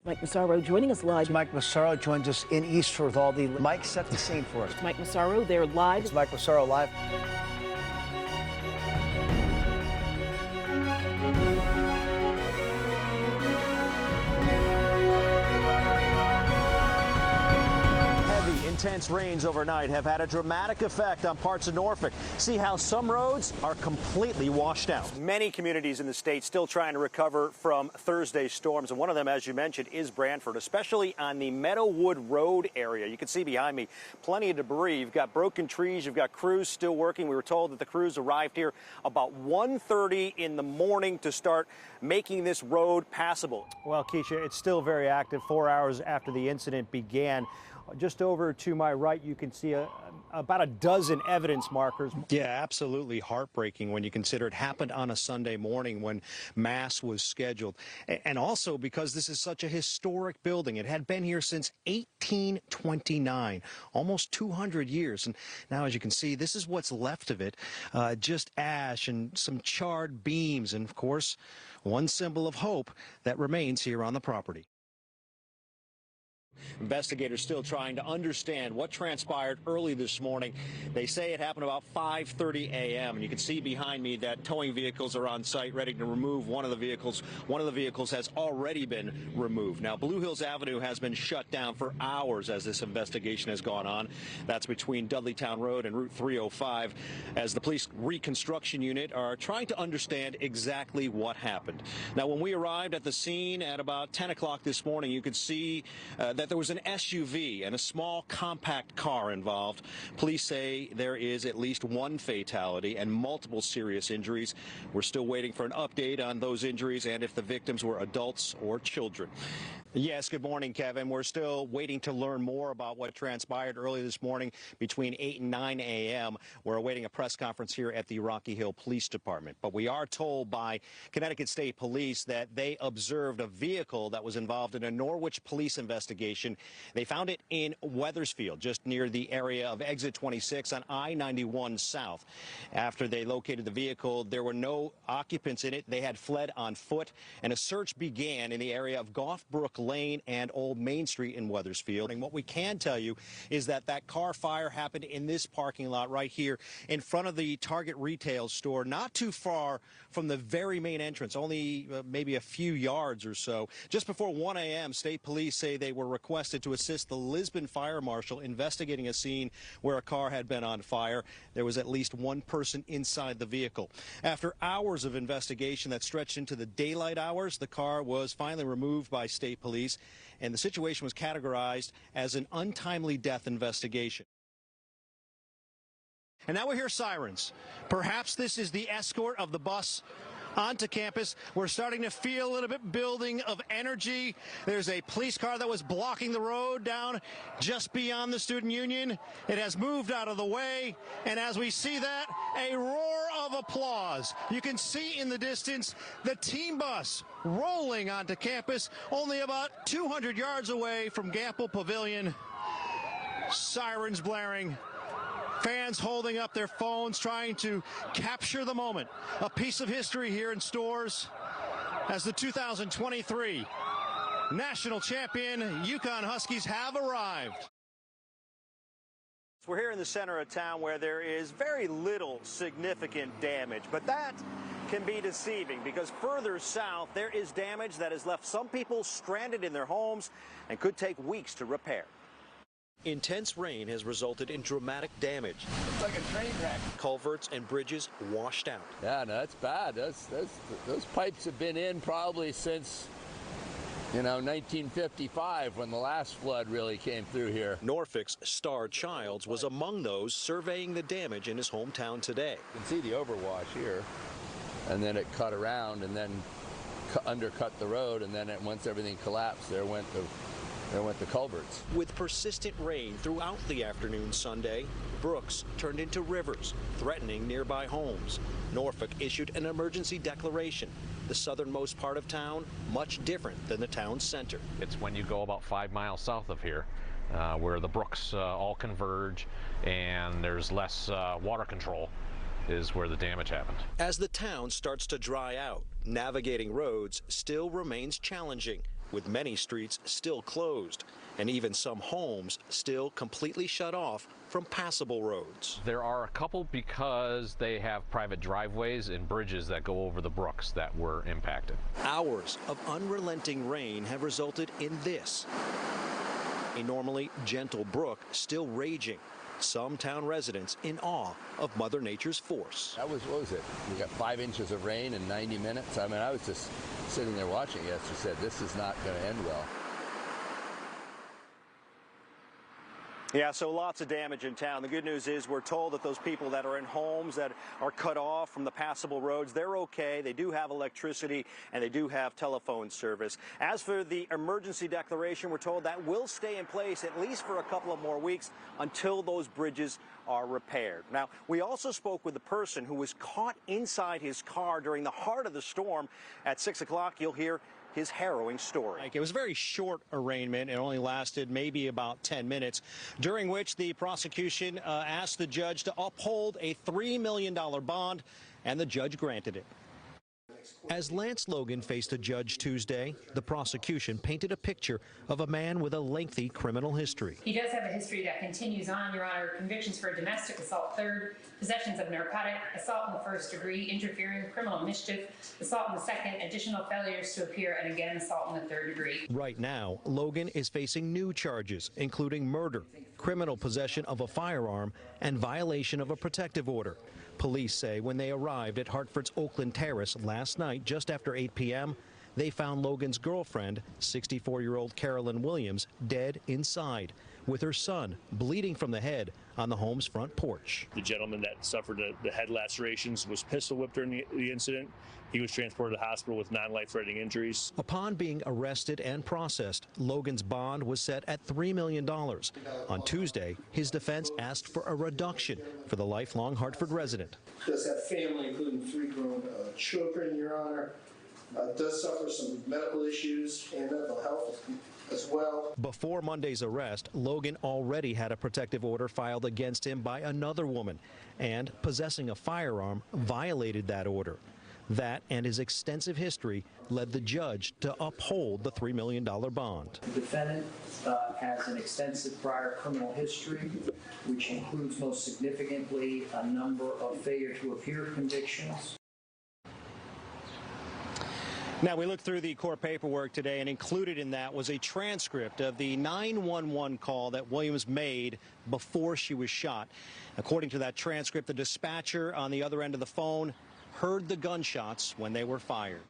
Mike Massaro joining us live. Mike Massaro joins us in Eastford with all the... Mike, set the scene for us. Mike Massaro, they're live. It's Mike Massaro live. Intense rains overnight have had a dramatic effect on parts of Norfolk. See how some roads are completely washed out. Many communities in the state still trying to recover from Thursday's storms, and one of them, as you mentioned, is Branford, especially on the Meadowwood Road area. You can see behind me plenty of debris. You've got broken trees. You've got crews still working. We were told that the crews arrived here about 1:30 in the morning to start making this road passable. Well, Keisha, it's still very active 4 hours after the incident began. Just over to my right, you can see about a dozen evidence markers. Yeah, absolutely heartbreaking when you consider it happened on a Sunday morning when Mass was scheduled. And also because this is such a historic building. It had been here since 1829, almost 200 years. And now, as you can see, this is what's left of it, just ash and some charred beams. And, of course, one symbol of hope that remains here on the property. Investigators still trying to understand what transpired early this morning. They say it happened about 5:30 a.m. and you can see behind me that towing vehicles are on site ready to remove one of the vehicles. One of the vehicles has already been removed. Now, Blue Hills Avenue has been shut down for hours as this investigation has gone on. That's between Dudleytown Road and Route 305 as the police reconstruction unit are trying to understand exactly what happened. Now, when we arrived at the scene at about 10 o'clock this morning, you could see that there was an SUV and a small compact car involved. Police say there is at least one fatality and multiple serious injuries. We're still waiting for an update on those injuries and if the victims were adults or children. Yes, good morning, Kevin. We're still waiting to learn more about what transpired early this morning between 8 and 9 a.m. We're awaiting a press conference here at the Rocky Hill Police Department. But we are told by Connecticut State Police that they observed a vehicle that was involved in a Norwich police investigation. They found it in Wethersfield, just near the area of Exit 26 on I-91 South. After they located the vehicle, there were no occupants in it. They had fled on foot, and a search began in the area of Goffbrook Lane and Old Main Street in Wethersfield. And what we can tell you is that that car fire happened in this parking lot right here in front of the Target retail store, not too far from the very main entrance, only maybe a few yards or so. Just before 1 a.m., state police say they were requested to assist the Lisbon Fire Marshal investigating a scene where a car had been on fire. There was at least one person inside the vehicle. After hours of investigation that stretched into the daylight hours, the car was finally removed by state police, and the situation was categorized as an untimely death investigation. And now we hear sirens. Perhaps this is the escort of the bus onto campus. We're starting to feel a little bit building of energy. There's a police car that was blocking the road down just beyond the Student Union. It has moved out of the way, and as we see that, a roar of applause. You can see in the distance the team bus rolling onto campus, only about 200 yards away from Gamble Pavilion. Sirens blaring. Fans holding up their phones, trying to capture the moment. A piece of history here in Stores as the 2023 national champion Yukon Huskies have arrived. We're here in the center of town where there is very little significant damage, but that can be deceiving because further south there is damage that has left some people stranded in their homes and could take weeks to repair. Intense rain has resulted in dramatic damage. It's like a train wreck. Culverts and bridges washed out. Yeah, no, that's bad. Those pipes have been in probably since, 1955 when the last flood really came through here. Norfolk's Star Childs was among those surveying the damage in his hometown today. You can see the overwash here, and then it cut around and then undercut the road, and then once everything collapsed, there went the culverts. With persistent rain throughout the afternoon Sunday, brooks turned into rivers, threatening nearby homes. Norfolk issued an emergency declaration. The southernmost part of town, much different than the town's center. It's when you go about 5 miles south of here, where the brooks all converge and there's less water control, is where the damage happened. As the town starts to dry out, navigating roads still remains challenging. with many streets still closed and even some homes still completely shut off from passable roads. There are a couple because they have private driveways and bridges that go over the brooks that were impacted. Hours of unrelenting rain have resulted in this. A normally gentle brook still raging. Some town residents in awe of Mother Nature's force. That was, what was it? We got 5 inches of rain in 90 minutes. I mean, I was just sitting there watching it. As you said, this is not going to end well. Yeah, so lots of damage in town. The good news is we're told that those people that are in homes that are cut off from the passable roads, they're okay. They do have electricity and they do have telephone service. As for the emergency declaration, we're told that will stay in place at least for a couple of more weeks until those bridges are repaired. Now, we also spoke with the person who was caught inside his car during the heart of the storm. At 6 o'clock, you'll hear his harrowing story. It was a very short arraignment. It only lasted maybe about 10 minutes, during which the prosecution asked the judge to uphold a $3 million bond, and the judge granted it. As Lance Logan faced a judge Tuesday, the prosecution painted a picture of a man with a lengthy criminal history. He does have a history that continues on, Your Honor. Convictions for domestic assault third, possessions of narcotic, assault in the first degree, interfering, criminal mischief, assault in the second, additional failures to appear, and again assault in the third degree. Right now, Logan is facing new charges, including murder, criminal possession of a firearm, and violation of a protective order. Police say when they arrived at Hartford's Oakland Terrace last night just after 8 p.m., they found Logan's girlfriend, 64-year-old Carolyn Williams, dead inside, with her son bleeding from the head on the home's front porch. The gentleman that suffered the head lacerations was pistol whipped during the incident. He was transported to the hospital with non-life-threatening injuries. Upon being arrested and processed, Logan's bond was set at $3 million. On Tuesday, his defense asked for a reduction for the lifelong Hartford resident. Does have family, including 3 grown children, Your Honor. Does suffer some medical issues and mental health as well. Before Monday's arrest, Logan already had a protective order filed against him by another woman, and possessing a firearm violated that order. That and his extensive history led the judge to uphold the $3 million bond. The defendant has an extensive prior criminal history, which includes most significantly a number of failure to appear convictions. Now, we looked through the court paperwork today, and included in that was a transcript of the 911 call that Williams made before she was shot. According to that transcript, the dispatcher on the other end of the phone heard the gunshots when they were fired.